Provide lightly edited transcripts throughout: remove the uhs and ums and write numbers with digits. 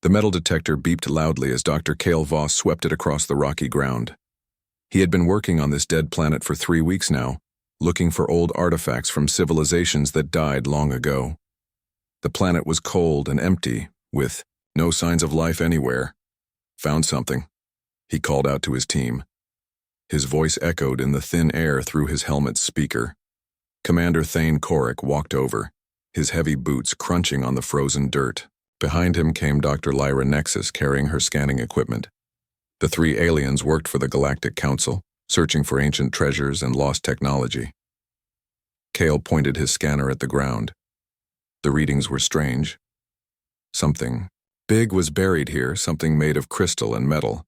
The metal detector beeped loudly as Dr. Cale Voss swept it across the rocky ground. He had been working on this dead planet for 3 weeks now, looking for old artifacts from civilizations that died long ago. The planet was cold and empty, with no signs of life anywhere. "Found something," he called out to his team. His voice echoed in the thin air through his helmet's speaker. Commander Thane Korik walked over, his heavy boots crunching on the frozen dirt. Behind him came Dr. Lyra Nexus carrying her scanning equipment. The 3 aliens worked for the Galactic Council, searching for ancient treasures and lost technology. Cale pointed his scanner at the ground. The readings were strange. Something big was buried here, something made of crystal and metal.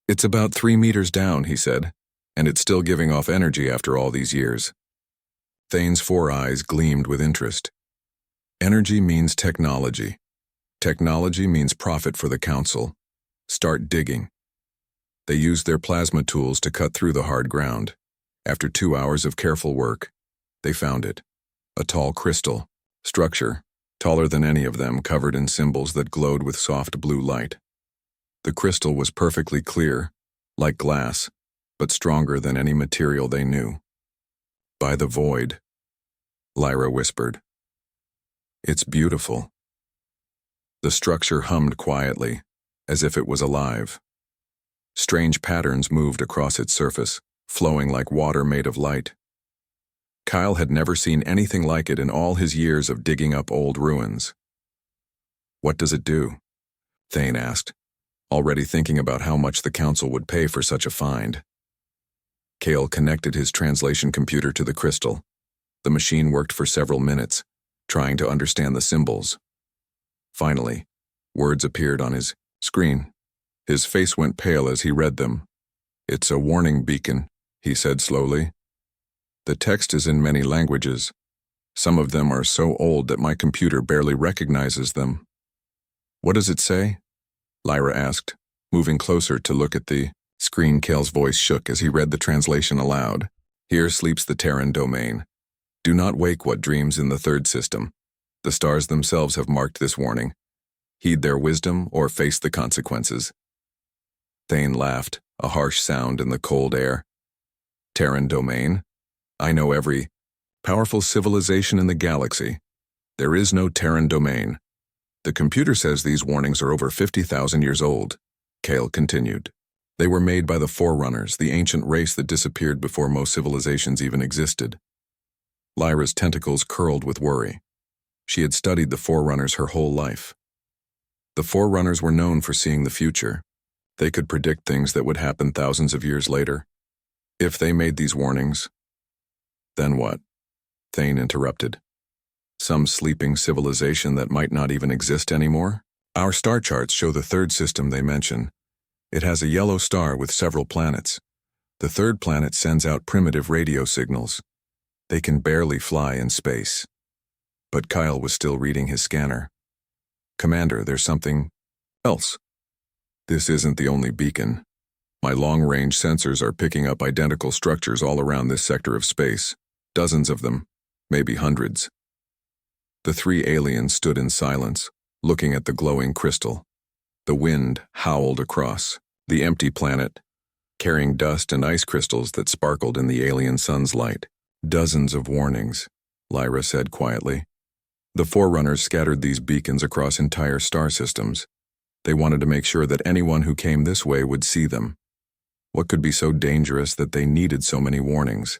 "It's about 3 meters down," he said, "and it's still giving off energy after all these years." Thane's 4 eyes gleamed with interest. Energy means technology. Technology means profit for the Council. Start digging. They used their plasma tools to cut through the hard ground. After 2 hours of careful work, they found it. A tall crystal structure, taller than any of them, covered in symbols that glowed with soft blue light. The crystal was perfectly clear, like glass, but stronger than any material they knew. "By the void," Lyra whispered. "It's beautiful." The structure hummed quietly, as if it was alive. Strange patterns moved across its surface, flowing like water made of light. Kyle had never seen anything like it in all his years of digging up old ruins. "What does it do?" Thane asked, already thinking about how much the Council would pay for such a find. Cale connected his translation computer to the crystal. The machine worked for several minutes, trying to understand the symbols. Finally, words appeared on his screen. His face went pale as he read them. "It's a warning beacon," he said slowly. "The text is in many languages. Some of them are so old that my computer barely recognizes them." "What does it say?" Lyra asked, moving closer to look at the screen. Cale's voice shook as he read the translation aloud. "Here sleeps the Terran domain. Do not wake what dreams in the third system. The stars themselves have marked this warning. Heed their wisdom or face the consequences." Thane laughed, a harsh sound in the cold air. "Terran domain? I know every powerful civilization in the galaxy. There is no Terran domain. The computer says these warnings are over 50,000 years old," Cale continued. "They were made by the Forerunners, the ancient race that disappeared before most civilizations even existed." Lyra's tentacles curled with worry. She had studied the Forerunners her whole life. The Forerunners were known for seeing the future. They could predict things that would happen thousands of years later. If they made these warnings, then what? Thane interrupted. Some sleeping civilization that might not even exist anymore? Our star charts show the third system they mention. It has a yellow star with several planets. The third planet sends out primitive radio signals. They can barely fly in space. But Kyle was still reading his scanner. "Commander, there's something else. This isn't the only beacon. My long-range sensors are picking up identical structures all around this sector of space. Dozens of them, maybe hundreds." The 3 aliens stood in silence, looking at the glowing crystal. The wind howled across the empty planet, carrying dust and ice crystals that sparkled in the alien sun's light. "Dozens of warnings," Lyra said quietly. "The Forerunners scattered these beacons across entire star systems. They wanted to make sure that anyone who came this way would see them. What could be so dangerous that they needed so many warnings?"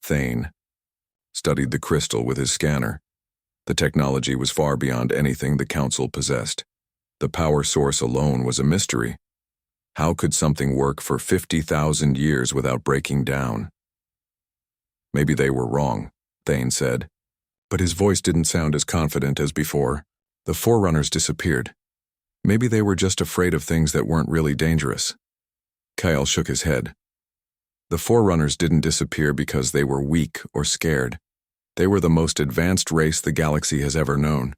Thane studied the crystal with his scanner. The technology was far beyond anything the Council possessed. The power source alone was a mystery. How could something work for 50,000 years without breaking down? "Maybe they were wrong," Thane said. But his voice didn't sound as confident as before. "The Forerunners disappeared. Maybe they were just afraid of things that weren't really dangerous." Kyle shook his head. "The Forerunners didn't disappear because they were weak or scared. They were the most advanced race the galaxy has ever known.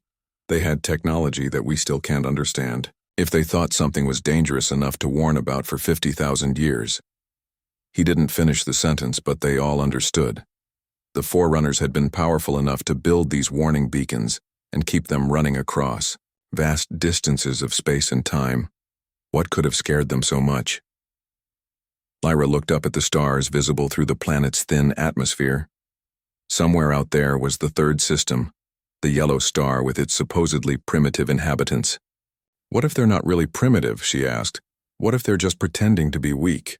They had technology that we still can't understand. If they thought something was dangerous enough to warn about for 50,000 years." He didn't finish the sentence, but they all understood. The Forerunners had been powerful enough to build these warning beacons and keep them running across Vast distances of space and time. What could have scared them so much? Lyra looked up at the stars visible through the planet's thin atmosphere. Somewhere out there was the third system, the yellow star with its supposedly primitive inhabitants. What if they're not really primitive, she asked. What if they're just pretending to be weak?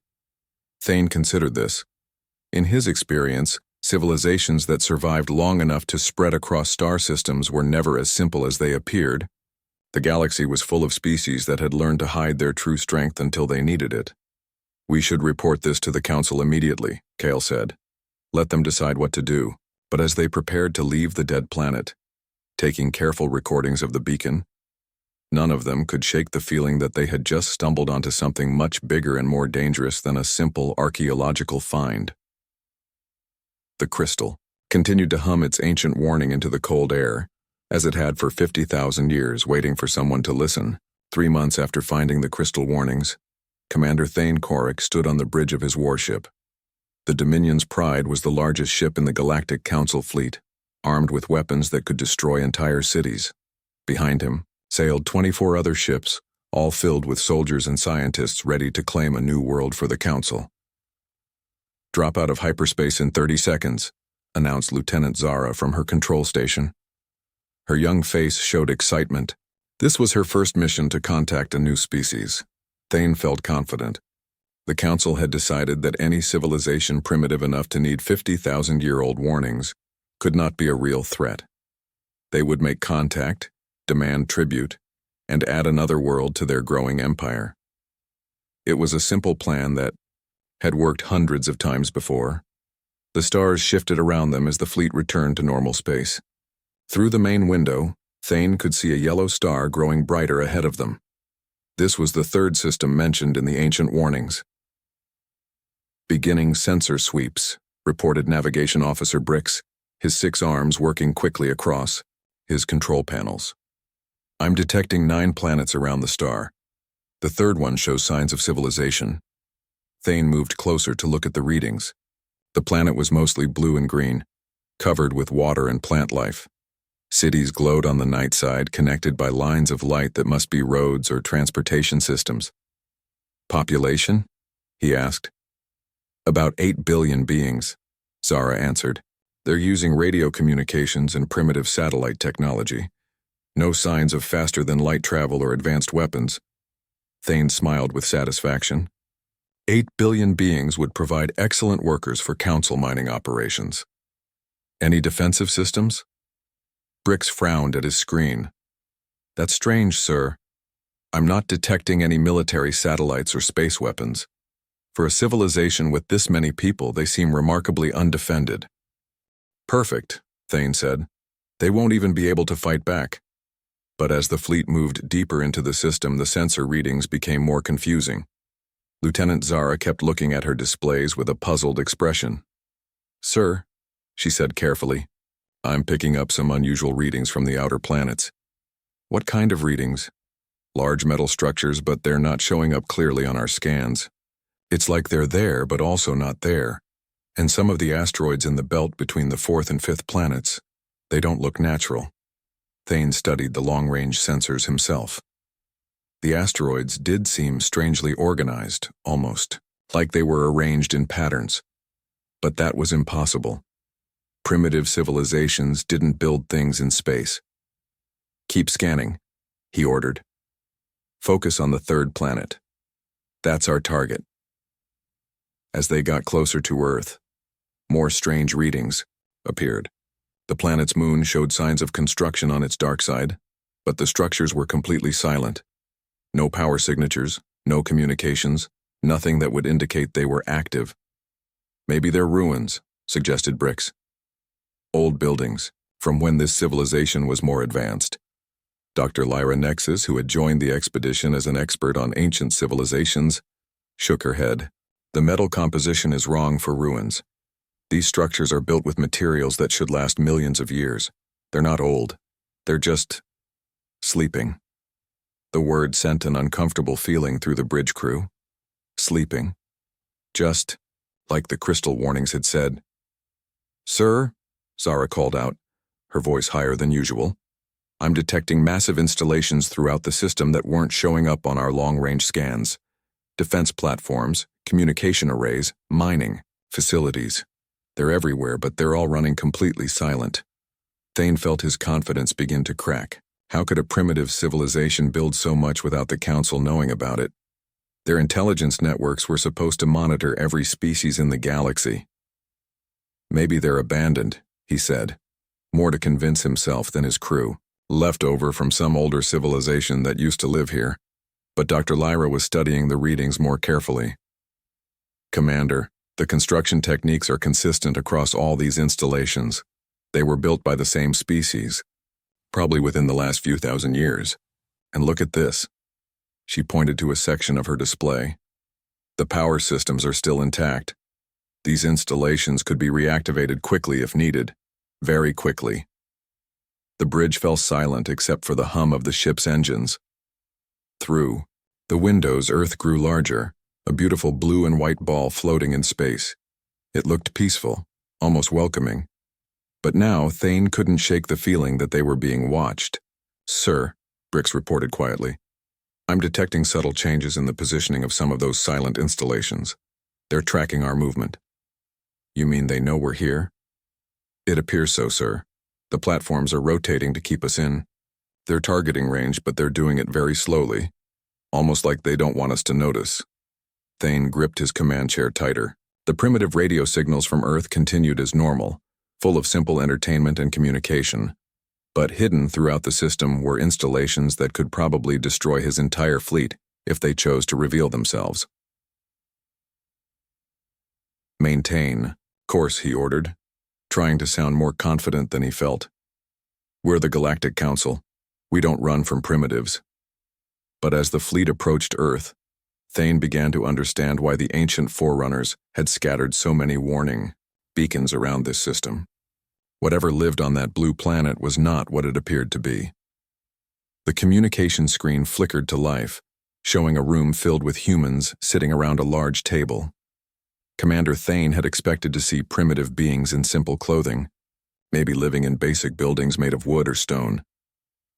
Thane considered this. In his experience, civilizations that survived long enough to spread across star systems were never as simple as they appeared. The galaxy was full of species that had learned to hide their true strength until they needed it. We should report this to the Council immediately, Kale said. Let them decide what to do. But as they prepared to leave the dead planet, taking careful recordings of the beacon, none of them could shake the feeling that they had just stumbled onto something much bigger and more dangerous than a simple archaeological find. The crystal continued to hum its ancient warning into the cold air, as it had for 50,000 years, waiting for someone to listen. 3 months after finding the crystal warnings, Commander Thane Korrick stood on the bridge of his warship. The Dominion's Pride was the largest ship in the Galactic Council fleet, armed with weapons that could destroy entire cities. Behind him sailed 24 other ships, all filled with soldiers and scientists ready to claim a new world for the Council. Drop out of hyperspace in 30 seconds, announced Lieutenant Zara from her control station. Her young face showed excitement. This was her first mission to contact a new species. Thane felt confident. The Council had decided that any civilization primitive enough to need 50,000-year-old warnings could not be a real threat. They would make contact, demand tribute, and add another world to their growing empire. It was a simple plan that had worked hundreds of times before. The stars shifted around them as the fleet returned to normal space. Through the main window, Thane could see a yellow star growing brighter ahead of them. This was the third system mentioned in the ancient warnings. Beginning sensor sweeps, reported Navigation Officer Brix, his 6 arms working quickly across his control panels. I'm detecting 9 planets around the star. The third one shows signs of civilization. Thane moved closer to look at the readings. The planet was mostly blue and green, covered with water and plant life. Cities glowed on the night side, connected by lines of light that must be roads or transportation systems. Population? He asked. About 8 billion beings, Zara answered. They're using radio communications and primitive satellite technology. No signs of faster-than-light travel or advanced weapons. Thane smiled with satisfaction. 8 billion beings would provide excellent workers for Council mining operations. Any defensive systems? Brix frowned at his screen. That's strange, sir. I'm not detecting any military satellites or space weapons. For a civilization with this many people, they seem remarkably undefended. Perfect, Thane said. They won't even be able to fight back. But as the fleet moved deeper into the system, the sensor readings became more confusing. Lieutenant Zara kept looking at her displays with a puzzled expression. Sir, she said carefully, I'm picking up some unusual readings from the outer planets. What kind of readings? Large metal structures, but they're not showing up clearly on our scans. It's like they're there, but also not there. And some of the asteroids in the belt between the 4th and 5th planets, they don't look natural. Thane studied the long-range sensors himself. The asteroids did seem strangely organized, almost, like they were arranged in patterns. But that was impossible. Primitive civilizations didn't build things in space. Keep scanning, he ordered. Focus on the 3rd planet. That's our target. As they got closer to Earth, more strange readings appeared. The planet's moon showed signs of construction on its dark side, but the structures were completely silent. No power signatures, no communications, nothing that would indicate they were active. Maybe they're ruins, suggested Brix. Old buildings, from when this civilization was more advanced. Dr. Lyra Nexus, who had joined the expedition as an expert on ancient civilizations, shook her head. The metal composition is wrong for ruins. These structures are built with materials that should last millions of years. They're not old. They're just sleeping. The word sent an uncomfortable feeling through the bridge crew. Sleeping. Just like the crystal warnings had said. Sir, Zara called out, her voice higher than usual. I'm detecting massive installations throughout the system that weren't showing up on our long-range scans. Defense platforms, communication arrays, mining, facilities. They're everywhere, but they're all running completely silent. Thane felt his confidence begin to crack. How could a primitive civilization build so much without the Council knowing about it? Their intelligence networks were supposed to monitor every species in the galaxy. Maybe they're abandoned, he said, more to convince himself than his crew, left over from some older civilization that used to live here. But Dr. Lyra was studying the readings more carefully. Commander, the construction techniques are consistent across all these installations. They were built by the same species, probably within the last few thousand years. And look at this. She pointed to a section of her display. The power systems are still intact. These installations could be reactivated quickly if needed, very quickly. The bridge fell silent except for the hum of the ship's engines. Through the windows, Earth grew larger, a beautiful blue and white ball floating in space. It looked peaceful, almost welcoming. But now Thane couldn't shake the feeling that they were being watched. "Sir," Brix reported quietly, "I'm detecting subtle changes in the positioning of some of those silent installations. They're tracking our movement." "You mean they know we're here?" "It appears so, sir. The platforms are rotating to keep us in. They're targeting range, but they're doing it very slowly, almost like they don't want us to notice." Thane gripped his command chair tighter. The primitive radio signals from Earth continued as normal, full of simple entertainment and communication. But hidden throughout the system were installations that could probably destroy his entire fleet if they chose to reveal themselves. "Maintain course," he ordered, trying to sound more confident than he felt. "We're the Galactic Council. We don't run from primitives." But as the fleet approached Earth, Thane began to understand why the ancient Forerunners had scattered so many warning beacons around this system. Whatever lived on that blue planet was not what it appeared to be. The communication screen flickered to life, showing a room filled with humans sitting around a large table. Commander Thane had expected to see primitive beings in simple clothing, maybe living in basic buildings made of wood or stone.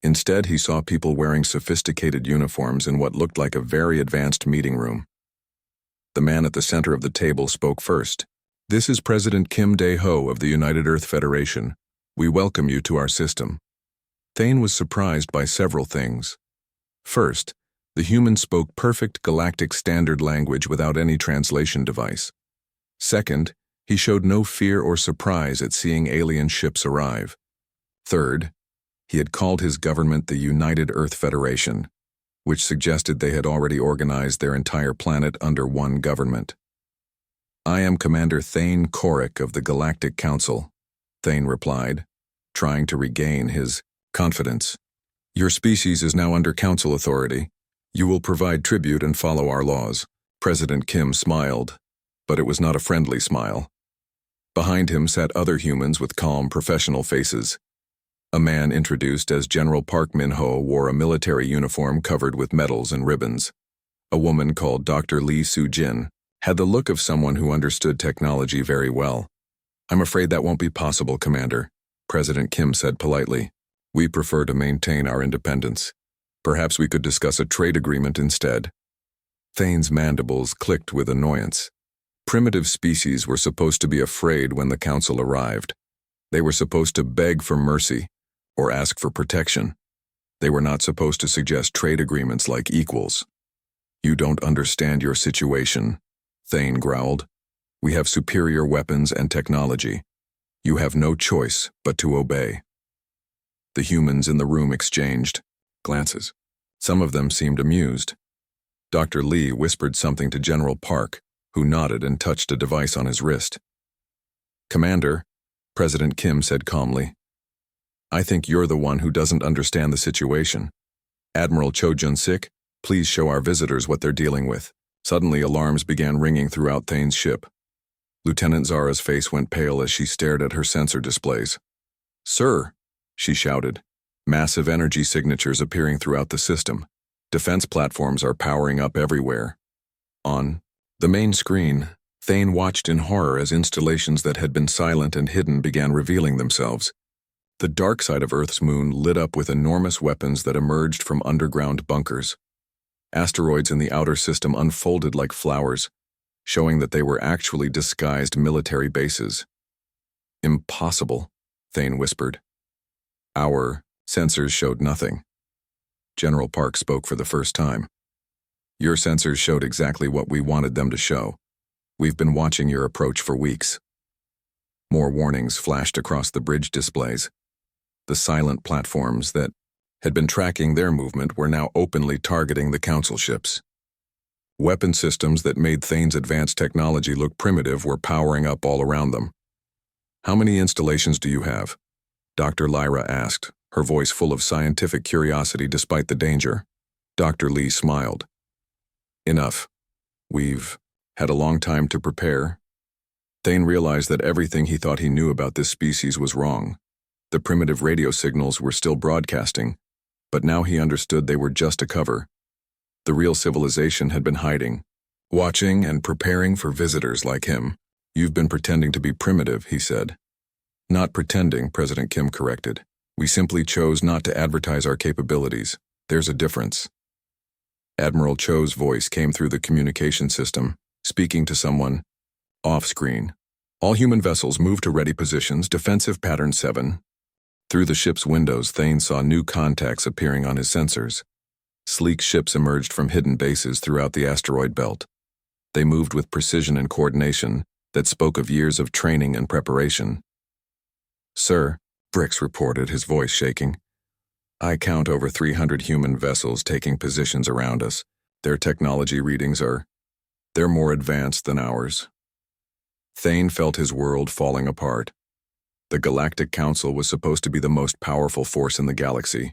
Instead, he saw people wearing sophisticated uniforms in what looked like a very advanced meeting room. The man at the center of the table spoke first. "This is President Kim Dae-ho of the United Earth Federation. We welcome you to our system." Thane was surprised by several things. First, the human spoke perfect galactic standard language without any translation device. Second, he showed no fear or surprise at seeing alien ships arrive. Third, he had called his government the United Earth Federation, which suggested they had already organized their entire planet under one government. "I am Commander Thane Korik of the Galactic Council," Thane replied, trying to regain his confidence. "Your species is now under Council authority. You will provide tribute and follow our laws." President Kim smiled, but it was not a friendly smile. Behind him sat other humans with calm, professional faces. A man introduced as General Park Min-ho wore a military uniform covered with medals and ribbons. A woman called Dr. Lee Soo-jin had the look of someone who understood technology very well. "I'm afraid that won't be possible, Commander," President Kim said politely. "We prefer to maintain our independence. Perhaps we could discuss a trade agreement instead." Thane's mandibles clicked with annoyance. Primitive species were supposed to be afraid when the Council arrived. They were supposed to beg for mercy or ask for protection. They were not supposed to suggest trade agreements like equals. "You don't understand your situation," Thane growled. "We have superior weapons and technology. You have no choice but to obey." The humans in the room exchanged glances. Some of them seemed amused. Dr. Lee whispered something to General Park, who nodded and touched a device on his wrist. "Commander," President Kim said calmly, "I think you're the one who doesn't understand the situation. Admiral Cho Jun-sik, please show our visitors what they're dealing with." Suddenly alarms began ringing throughout Thane's ship. Lieutenant Zara's face went pale as she stared at her sensor displays. "Sir," she shouted, massive energy signatures appearing throughout the system. Defense platforms are powering up everywhere. On the main screen, Thane watched in horror as installations that had been silent and hidden began revealing themselves. The dark side of Earth's moon lit up with enormous weapons that emerged from underground bunkers. Asteroids in the outer system unfolded like flowers, showing that they were actually disguised military bases. "Impossible," Thane whispered. "Our sensors showed nothing." General Park spoke for the first time. "Your sensors showed exactly what we wanted them to show. We've been watching your approach for weeks." More warnings flashed across the bridge displays. The silent platforms that had been tracking their movement were now openly targeting the Council ships. Weapon systems that made Thane's advanced technology look primitive were powering up all around them. "How many installations do you have?" Dr. Lyra asked, her voice full of scientific curiosity despite the danger. Dr. Lee smiled. "Enough. We've had a long time to prepare." Thane realized that everything he thought he knew about this species was wrong. The primitive radio signals were still broadcasting, but now he understood they were just a cover. The real civilization had been hiding, watching and preparing for visitors like him. "You've been pretending to be primitive," he said. "Not pretending," President Kim corrected. "We simply chose not to advertise our capabilities. There's a difference." Admiral Cho's voice came through the communication system, speaking to someone off-screen. "All human vessels move to ready positions, defensive pattern 7. Through the ship's windows, Thane saw new contacts appearing on his sensors. Sleek ships emerged from hidden bases throughout the asteroid belt. They moved with precision and coordination that spoke of years of training and preparation. "Sir," Brix reported, his voice shaking, "I count over 300 human vessels taking positions around us. Their technology readings they're more advanced than ours." Thane felt his world falling apart. The Galactic Council was supposed to be the most powerful force in the galaxy.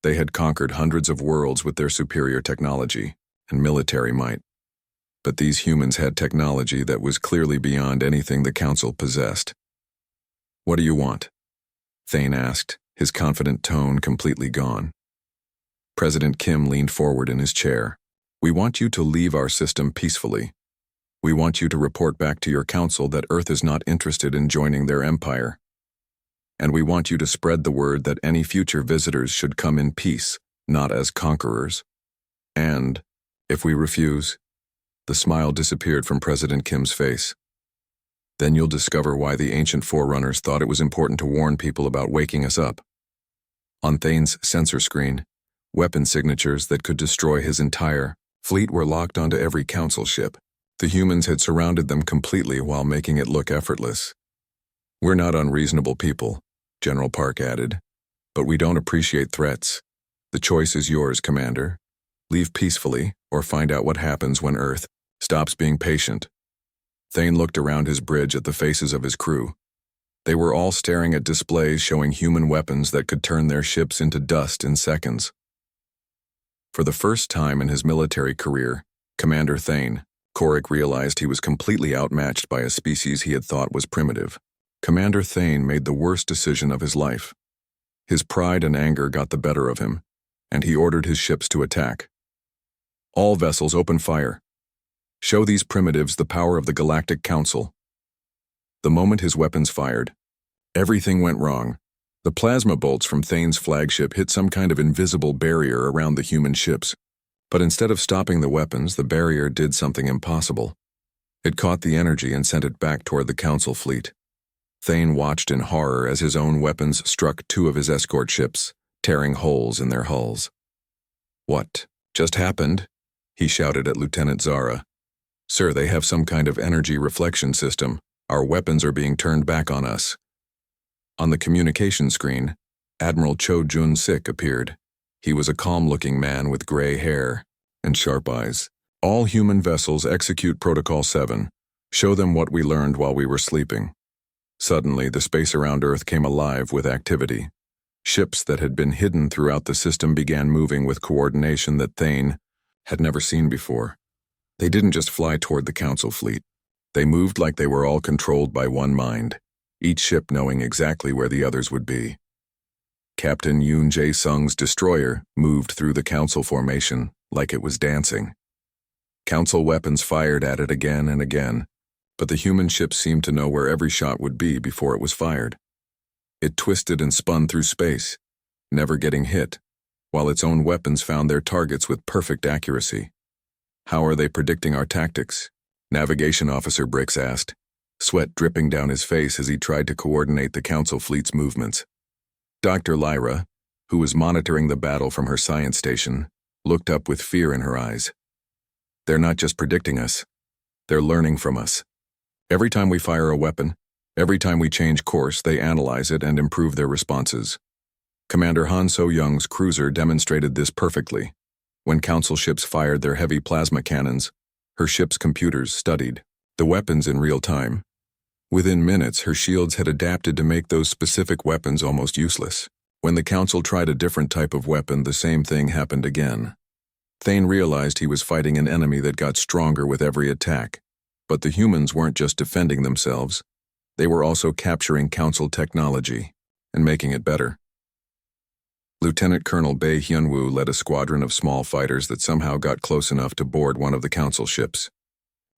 They had conquered hundreds of worlds with their superior technology and military might. But these humans had technology that was clearly beyond anything the Council possessed. "What do you want?" Thane asked, his confident tone completely gone. President Kim leaned forward in his chair. "We want you to leave our system peacefully. We want you to report back to your council that Earth is not interested in joining their empire. And we want you to spread the word that any future visitors should come in peace, not as conquerors. And, if we refuse," the smile disappeared from President Kim's face, "then you'll discover why the ancient forerunners thought it was important to warn people about waking us up." On Thane's sensor screen, weapon signatures that could destroy his entire fleet were locked onto every council ship. The humans had surrounded them completely while making it look effortless. "We're not unreasonable people," General Park added, "but we don't appreciate threats. The choice is yours, Commander. Leave peacefully, or find out what happens when Earth stops being patient." Thane looked around his bridge at the faces of his crew. They were all staring at displays showing human weapons that could turn their ships into dust in seconds. For the first time in his military career, Commander Thane Korik realized he was completely outmatched by a species he had thought was primitive. Commander Thane made the worst decision of his life. His pride and anger got the better of him, and he ordered his ships to attack. "All vessels open fire. Show these primitives the power of the Galactic Council." The moment his weapons fired, everything went wrong. The plasma bolts from Thane's flagship hit some kind of invisible barrier around the human ships. But instead of stopping the weapons, the barrier did something impossible. It caught the energy and sent it back toward the Council fleet. Thane watched in horror as his own weapons struck 2 of his escort ships, tearing holes in their hulls. "What just happened?" he shouted at Lieutenant Zara. "Sir, they have some kind of energy reflection system. Our weapons are being turned back on us." On the communication screen, Admiral Cho Jun-sik appeared. He was a calm-looking man with gray hair and sharp eyes. "All human vessels execute Protocol 7. Show them what we learned while we were sleeping." Suddenly, the space around Earth came alive with activity. Ships that had been hidden throughout the system began moving with coordination that Thane had never seen before. They didn't just fly toward the Council fleet. They moved like they were all controlled by one mind, each ship knowing exactly where the others would be. Captain Yoon Jae-sung's destroyer moved through the Council formation like it was dancing. Council weapons fired at it again and again, but the human ship seemed to know where every shot would be before it was fired. It twisted and spun through space, never getting hit, while its own weapons found their targets with perfect accuracy. "How are they predicting our tactics?" Navigation Officer Brix asked, sweat dripping down his face as he tried to coordinate the Council fleet's movements. Dr. Lyra, who was monitoring the battle from her science station, looked up with fear in her eyes. "They're not just predicting us. They're learning from us. Every time we fire a weapon, every time we change course, they analyze it and improve their responses." Commander Han So-young's cruiser demonstrated this perfectly. When Council ships fired their heavy plasma cannons, her ship's computers studied the weapons in real time. Within minutes, her shields had adapted to make those specific weapons almost useless. When the Council tried a different type of weapon, the same thing happened again. Thane realized he was fighting an enemy that got stronger with every attack. But the humans weren't just defending themselves. They were also capturing Council technology and making it better. Lieutenant Colonel Bae Hyunwoo led a squadron of small fighters that somehow got close enough to board one of the Council ships.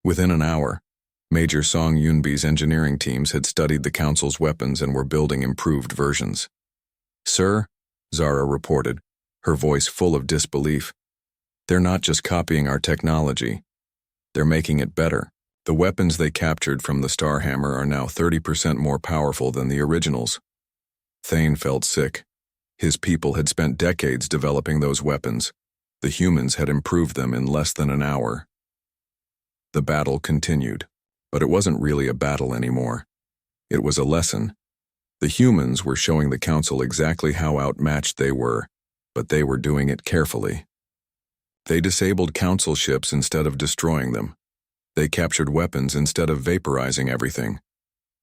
Within an hour, Major Song Yunbi's engineering teams had studied the Council's weapons and were building improved versions. "Sir," Zara reported, her voice full of disbelief, "they're not just copying our technology. They're making it better. The weapons they captured from the Starhammer are now 30% more powerful than the originals." Thane felt sick. His people had spent decades developing those weapons. The humans had improved them in less than an hour. The battle continued, but it wasn't really a battle anymore. It was a lesson. The humans were showing the Council exactly how outmatched they were, but they were doing it carefully. They disabled Council ships instead of destroying them. They captured weapons instead of vaporizing everything.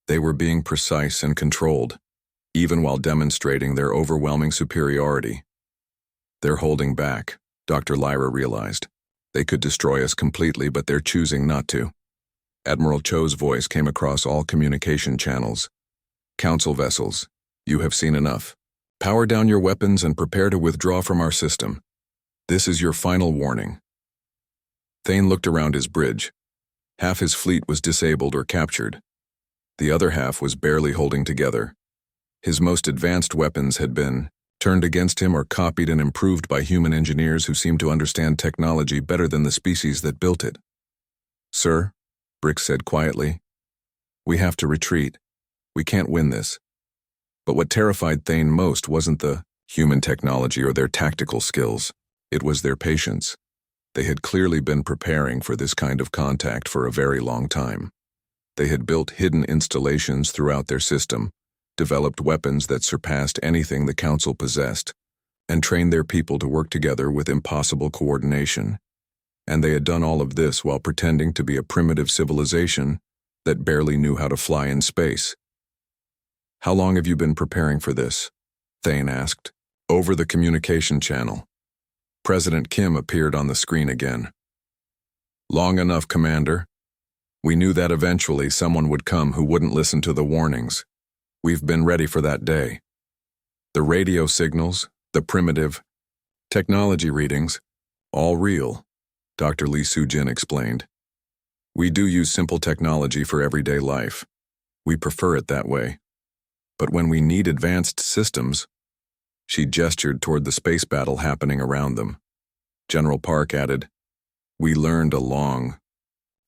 They were being precise and controlled, even while demonstrating their overwhelming superiority. "They're holding back," Dr. Lyra realized. "They could destroy us completely, but they're choosing not to." Admiral Cho's voice came across all communication channels. "Council vessels, you have seen enough. Power down your weapons and prepare to withdraw from our system. This is your final warning." Thane looked around his bridge. Half his fleet was disabled or captured. The other half was barely holding together. His most advanced weapons had been turned against him or copied and improved by human engineers who seemed to understand technology better than the species that built it. "Sir," Brix said quietly, "we have to retreat. We can't win this." But what terrified Thane most wasn't the human technology or their tactical skills. It was their patience. They had clearly been preparing for this kind of contact for a very long time. They had built hidden installations throughout their system, developed weapons that surpassed anything the Council possessed, and trained their people to work together with impossible coordination. And they had done all of this while pretending to be a primitive civilization that barely knew how to fly in space. "How long have you been preparing for this?" Thane asked. Over the communication channel, President Kim appeared on the screen again. "Long enough, Commander. We knew that eventually someone would come who wouldn't listen to the warnings. We've been ready for that day. The radio signals, the primitive technology readings, all real," Dr. Lee Soo-jin explained. "We do use simple technology for everyday life. We prefer it that way. But when we need advanced systems," she gestured toward the space battle happening around them. General Park added, "We learned a long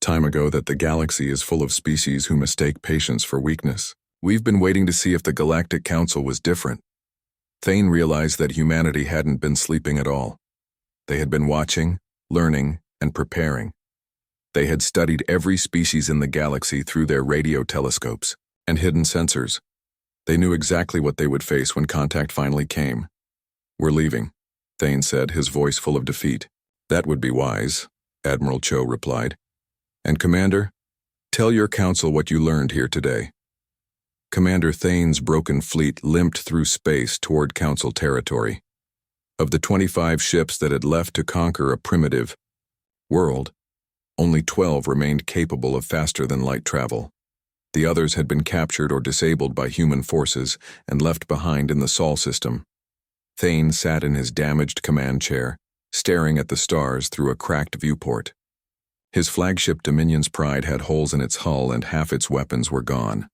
time ago that the galaxy is full of species who mistake patience for weakness. We've been waiting to see if the Galactic Council was different." Thane realized that humanity hadn't been sleeping at all. They had been watching, learning, and preparing. They had studied every species in the galaxy through their radio telescopes and hidden sensors. They knew exactly what they would face when contact finally came. "We're leaving," Thane said, his voice full of defeat. "That would be wise," Admiral Cho replied. "And Commander, tell your council what you learned here today." Commander Thane's broken fleet limped through space toward Council territory. Of the 25 ships that had left to conquer a primitive world, only 12 remained capable of faster-than-light travel. The others had been captured or disabled by human forces and left behind in the Sol system. Thane sat in his damaged command chair, staring at the stars through a cracked viewport. His flagship Dominion's Pride had holes in its hull and half its weapons were gone.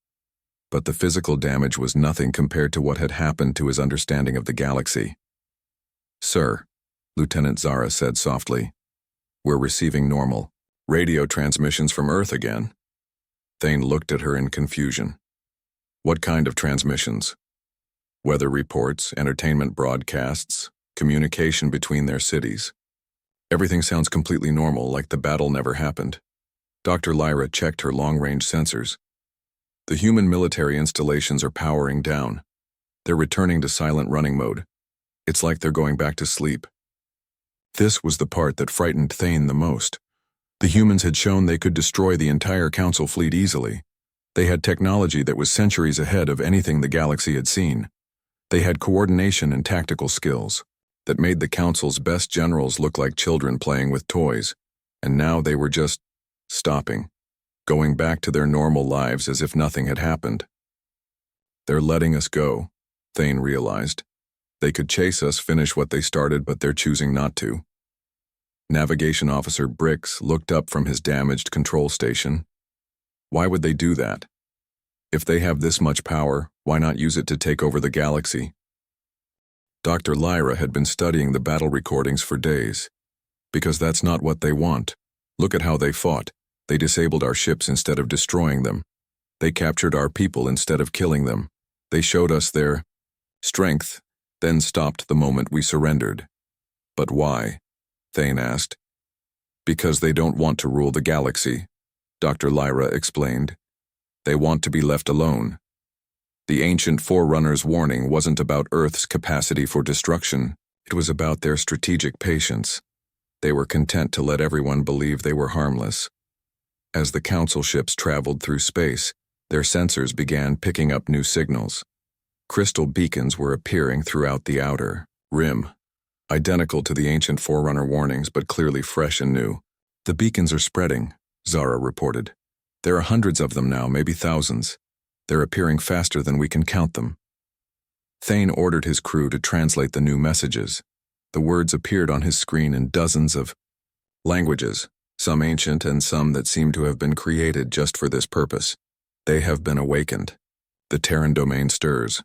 but the physical damage was nothing compared to what had happened to his understanding of the galaxy. "Sir," Lieutenant Zara said softly, "we're receiving normal radio transmissions from Earth again." Thane looked at her in confusion. "What kind of transmissions?" "Weather reports, entertainment broadcasts, communication between their cities. Everything sounds completely normal, like the battle never happened." Dr. Lyra checked her long-range sensors. "The human military installations are powering down. They're returning to silent running mode. It's like they're going back to sleep." This was the part that frightened Thane the most. The humans had shown they could destroy the entire Council fleet easily. They had technology that was centuries ahead of anything the galaxy had seen. They had coordination and tactical skills that made the Council's best generals look like children playing with toys, and now they were just stopping, going back to their normal lives as if nothing had happened. "They're letting us go," Thane realized. "They could chase us, finish what they started, but they're choosing not to." Navigation Officer Brix looked up from his damaged control station. Why would they do that? If they have this much power, why not use it to take over the galaxy? Dr. Lyra had been studying the battle recordings for days. "Because that's not what they want. Look at how they fought. They disabled our ships instead of destroying them. They captured our people instead of killing them. They showed us their strength, then stopped the moment we surrendered." "But why?" Thane asked. "Because they don't want to rule the galaxy," Dr. Lyra explained. "They want to be left alone. The ancient Forerunner's warning wasn't about Earth's capacity for destruction. It was about their strategic patience. They were content to let everyone believe they were harmless. As the Council ships traveled through space, their sensors began picking up new signals. Crystal beacons were appearing throughout the outer rim, identical to the ancient Forerunner warnings, but clearly fresh and new. "The beacons are spreading," Zara reported. "There are hundreds of them now, maybe thousands. They're appearing faster than we can count them." Thane ordered his crew to translate the new messages. The words appeared on his screen in dozens of languages, some ancient and some that seemed to have been created just for this purpose. "They have been awakened. The Terran domain stirs.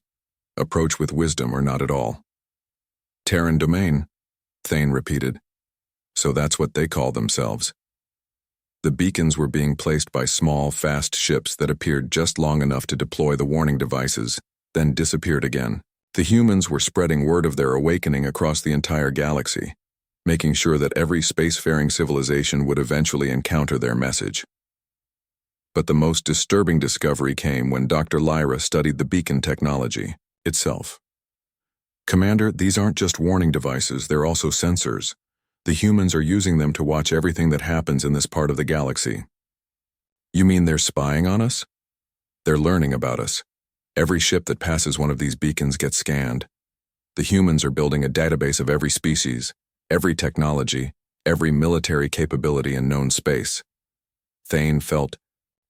Approach with wisdom or not at all." "Terran domain," Thane repeated. "So that's what they call themselves." The beacons were being placed by small, fast ships that appeared just long enough to deploy the warning devices, then disappeared again. The humans were spreading word of their awakening across the entire galaxy, making sure that every spacefaring civilization would eventually encounter their message. But the most disturbing discovery came when Dr. Lyra studied the beacon technology itself. "Commander, these aren't just warning devices, they're also sensors. The humans are using them to watch everything that happens in this part of the galaxy." "You mean they're spying on us?" "They're learning about us. Every ship that passes one of these beacons gets scanned. The humans are building a database of every species, every technology, every military capability in known space." Thane felt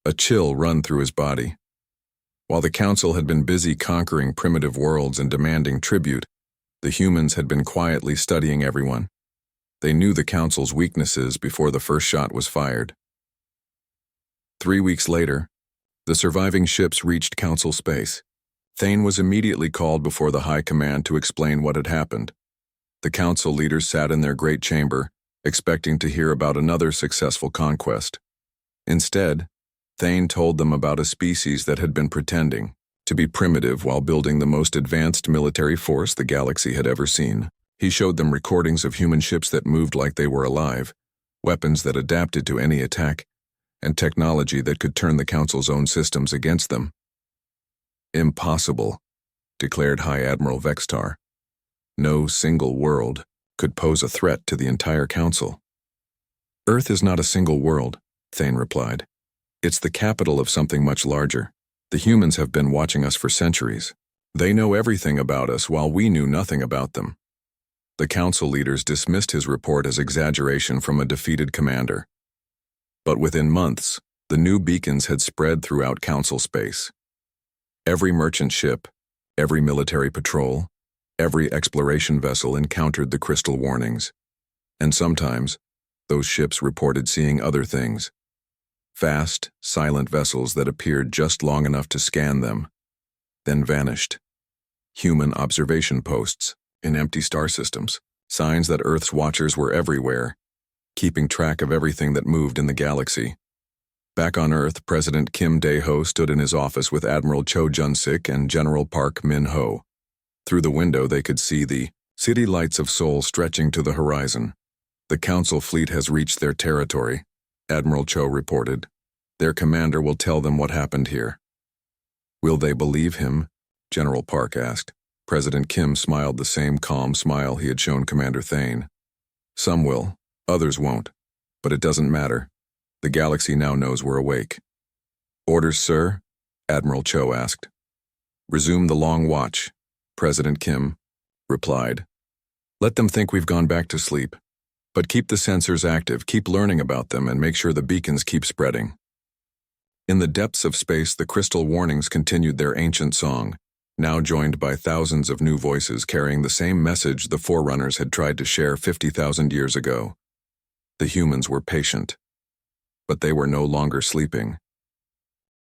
a chill run through his body. While the Council had been busy conquering primitive worlds and demanding tribute, the humans had been quietly studying everyone. They knew the Council's weaknesses before the first shot was fired. 3 weeks later, the surviving ships reached Council space. Thane was immediately called before the High Command to explain what had happened. The Council leaders sat in their great chamber, expecting to hear about another successful conquest. Instead, Thane told them about a species that had been pretending to be primitive while building the most advanced military force the galaxy had ever seen. He showed them recordings of human ships that moved like they were alive, weapons that adapted to any attack, and technology that could turn the Council's own systems against them. "Impossible," declared High Admiral Vextar. "No single world could pose a threat to the entire Council." "Earth is not a single world," Thane replied. "It's the capital of something much larger. The humans have been watching us for centuries. They know everything about us while we knew nothing about them." The Council leaders dismissed his report as exaggeration from a defeated commander. But within months, the new beacons had spread throughout Council space. Every merchant ship, every military patrol, every exploration vessel encountered the crystal warnings. And sometimes, those ships reported seeing other things. Fast, silent vessels that appeared just long enough to scan them, then vanished. Human observation posts in empty star systems, signs that Earth's watchers were everywhere, keeping track of everything that moved in the galaxy. Back on Earth, President Kim Dae-ho stood in his office with Admiral Cho Jun-sik and General Park Min-ho. Through the window they could see the city lights of Seoul stretching to the horizon. The Council fleet has reached their territory, Admiral Cho reported. Their commander will tell them what happened here. Will they believe him? General Park asked. President Kim smiled the same calm smile he had shown Commander Thane. Some will, others won't. But it doesn't matter. The galaxy now knows we're awake. Orders, sir? Admiral Cho asked. Resume the long watch, President Kim replied. Let them think we've gone back to sleep. But keep the sensors active, keep learning about them, and make sure the beacons keep spreading. In the depths of space, the crystal warnings continued their ancient song, now joined by thousands of new voices carrying the same message the Forerunners had tried to share 50,000 years ago. The humans were patient. But they were no longer sleeping.